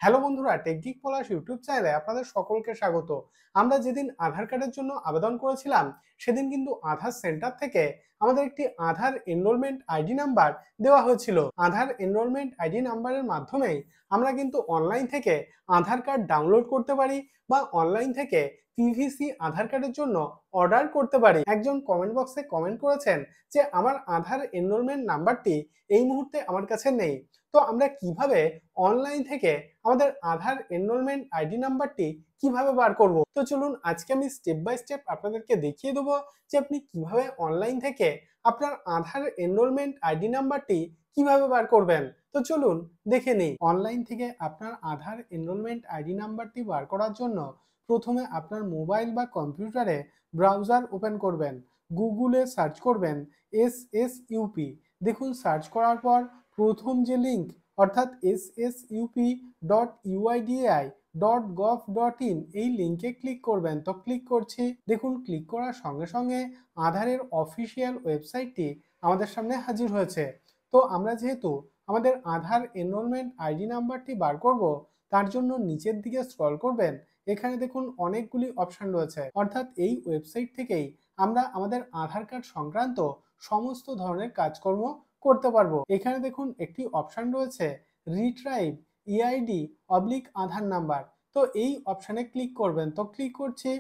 Hello বন্ধুরা, টেকগিক পলাশ YouTube চ্যানেলে আপনাদের সকলকে স্বাগত। আমরা যেদিন আধার কার্ডের জন্য আবেদন করেছিলাম সেদিন কিন্তু আধার সেন্টার থেকে আমাদের একটি আধার এনরোলমেন্ট আইডি নাম্বার দেওয়া হয়েছিল। আধার এনরোলমেন্ট আইডি নাম্বারের মাধ্যমেই আমরা কিন্তু অনলাইন থেকে আধার কার্ড ডাউনলোড করতে পারি বা অনলাইন থেকে পিভিসি আধার কার্ডের জন্য অর্ডার করতে পারি। একজন কমেন্ট বক্সে কমেন্ট করেছেন যে আমার আধার এনরোলমেন্ট নাম্বারটি এই মুহূর্তে আমার কাছে নেই। তো আমরা কিভাবে অনলাইন থেকে আমাদের আধার এনরোলমেন্ট আইডি নাম্বারটি কিভাবে বার করব? তো চলুন আজকে আমি স্টেপ বাই স্টেপ আপনাদেরকে দেখিয়ে দেবো যে আপনি কিভাবে অনলাইন থেকে আপনার আধার এনরোলমেন্ট আইডি নাম্বারটি কিভাবে বার করবেন। তো চলুন দেখে নিই। অনলাইন থেকে আপনার আধার এনরোলমেন্ট আইডি নাম্বারটি বার করার জন্য প্রথমে আপনার মোবাইল বা কম্পিউটারে ব্রাউজার ওপেন করবেন, গুগলে সার্চ করবেন SSUP। দেখুন সার্চ করার পর প্রথম যে লিঙ্ক অর্থাৎ ssup.uidi.gov.in এই লিঙ্কে ক্লিক করবেন। তো ক্লিক করছি। দেখুন ক্লিক করার সঙ্গে সঙ্গে আধারের অফিসিয়াল ওয়েবসাইটটি আমাদের সামনে হাজির হয়েছে। তো আমরা যেহেতু আমাদের আধার এনরোলমেন্ট আইডি নাম্বারটি বার করব, তার জন্য নিচের দিকে স্ক্রল করবেন। এখানে দেখুন অনেকগুলি অপশন রয়েছে, অর্থাৎ এই ওয়েবসাইট থেকেই আমরা আমাদের আধার কার্ড সংক্রান্ত সমস্ত ধরনের কাজকর্ম করতে পারবো। এখানে দেখুন একটি অপশন রয়েছে রিট্রাইভ EID/আধার নাম্বার। তো এই অপশানে ক্লিক করবেন। তো ক্লিক করছি।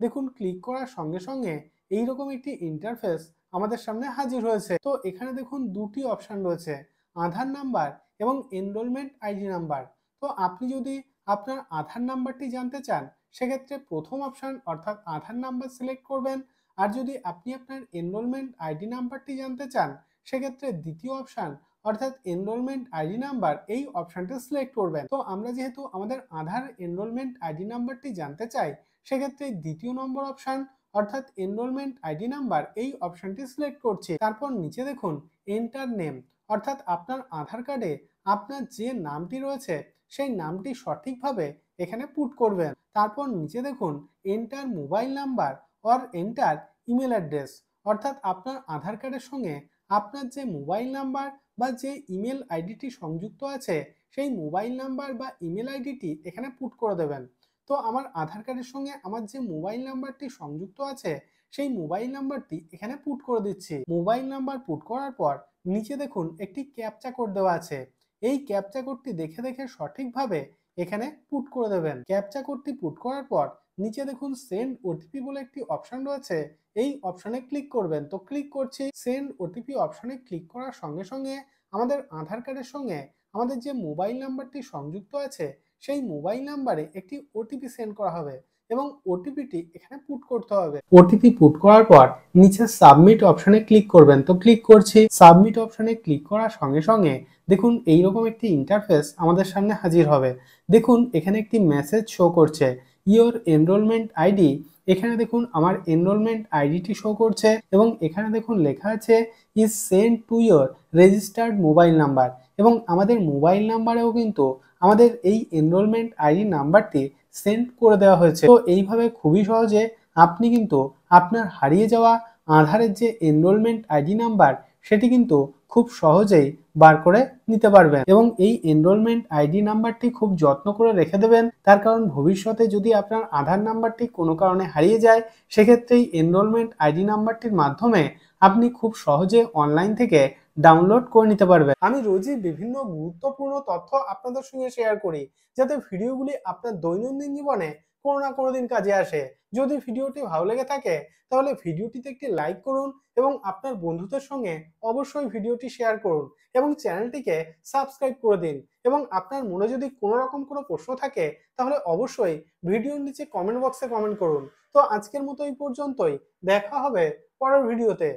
দেখুন ক্লিক করার সঙ্গে সঙ্গে এইরকম একটি ইন্টারফেস আমাদের সামনে হাজির হয়েছে। তো এখানে দেখুন দুটি অপশন রয়েছে, আধার নাম্বার এবং এনরোলমেন্ট আইডি নাম্বার। তো আপনি যদি আপনার আধার নাম্বারটি জানতে চান সেক্ষেত্রে প্রথম অপশন অর্থাৎ আধার নাম্বার সিলেক্ট করবেন, আর যদি আপনি আপনার এনরোলমেন্ট আইডি নাম্বারটি জানতে চান সেক্ষেত্রে দ্বিতীয় অপশন অর্থাৎ এনরোলমেন্ট আইডি নাম্বার এই অপশনটি সিলেক্ট করবেন। তো আমরা যেহেতু আমাদের আধার এনরোলমেন্ট আইডি নাম্বারটি জানতে চাই সেক্ষেত্রে দ্বিতীয় নম্বর অপশন অর্থাৎ এনরোলমেন্ট আইডি নাম্বার এই অপশনটি সিলেক্ট করছি। তারপর নিচে দেখুন এন্টার নেম, অর্থাৎ আপনার আধার কার্ডে আপনার যে নামটি রয়েছে সেই নামটি সঠিকভাবে এখানে পুট করবেন। তারপর নিচে দেখুন enter mobile number or enter email address, অর্থাৎ আপনার আধার কার্ডের সঙ্গে আপনার যে মোবাইল নাম্বার বা যে ইমেল আইডিটি সংযুক্ত আছে সেই মোবাইল নাম্বার বা ইমেল আইডিটি এখানে পুট করে দেবেন। তো আমার আধার কার্ডের সঙ্গে আমার যে মোবাইল নাম্বারটি সংযুক্ত আছে সেই মোবাইল নাম্বারটি এখানে পুট করে দিচ্ছি। মোবাইল নাম্বার পুট করার পর নিচে দেখুন একটি ক্যাপচা কোড দেওয়া আছে। এই ক্যাপচা কোডটি দেখে দেখে সঠিকভাবে এখানে পুট করে দেবেন। ক্যাপচা কোডটি পুট করার পর নিচে দেখুন সেন্ড ওটিপি বলে একটি অপশন রয়েছে, এই অপশনে ক্লিক করবেন। তো ক্লিক করছি। সেন্ড ওটিপি অপশনে ক্লিক করার সঙ্গে সঙ্গে আমাদের আধার কার্ডের সঙ্গে আমাদের যে মোবাইল নাম্বারটি সংযুক্ত আছে সেই মোবাইল নাম্বারে একটি ওটিপি সেন্ড করা হবে এবং ওটিপিটি এখানে পুট করতে হবে। ওটিপি পুট করার পর নিচে সাবমিট অপশনে ক্লিক করবেন। তো ক্লিক করছি। সাবমিট অপশনে ক্লিক করার সঙ্গে সঙ্গে দেখুন এইরকম একটি ইন্টারফেস আমাদের সামনে হাজির হবে। দেখুন এখানে একটি মেসেজ শো করছে ইওর এনরোলমেন্ট আইডি। এখানে দেখুন আমার এনরোলমেন্ট আইডিটি শো করছে এবং এখানে দেখুন লেখা আছে is send to your registered mobile number, এবং আমাদের মোবাইল নাম্বারেও কিন্তু আমাদের এই এনরোলমেন্ট আইডি নাম্বারটি সেন্ড করে দেওয়া হয়েছে। তো এইভাবে খুবই সহজে আপনি কিন্তু আপনার হারিয়ে যাওয়া আধারের যে এনরোলমেন্ট আইডি নাম্বার সেটি কিন্তু খুব সহজেই বার করে নিতে পারবেন, এবং এই এনরোলমেন্ট আইডি নাম্বারটি খুব যত্ন করে রেখে দেবেন। তার কারণ ভবিষ্যতে যদি আপনার আধার নাম্বারটি কোনো কারণে হারিয়ে যায় সেক্ষেত্রে এই এনরোলমেন্ট আইডি নাম্বারটির মাধ্যমে আপনি খুব সহজে অনলাইন থেকে ডাউনলোড করে নিতে পারবেন। আমি রোজই বিভিন্ন গুরুত্বপূর্ণ তথ্য আপনাদের সঙ্গে শেয়ার করি যাতে ভিডিওগুলি আপনার দৈনন্দিন জীবনে কোনো না কোনো দিন কাজে আসে। যদি ভিডিওটি ভালো লেগে থাকে তাহলে ভিডিওটিতে একটি লাইক করুন এবং আপনার বন্ধুদের সঙ্গে অবশ্যই ভিডিওটি শেয়ার করুন এবং চ্যানেলটিকে সাবস্ক্রাইব করে দিন। এবং আপনার মনে যদি কোনো রকম কোনো প্রশ্ন থাকে তাহলে অবশ্যই ভিডিওর নিচে কমেন্ট বক্সে কমেন্ট করুন। তো আজকের মতো এই পর্যন্তই, দেখা হবে পরের ভিডিওতে।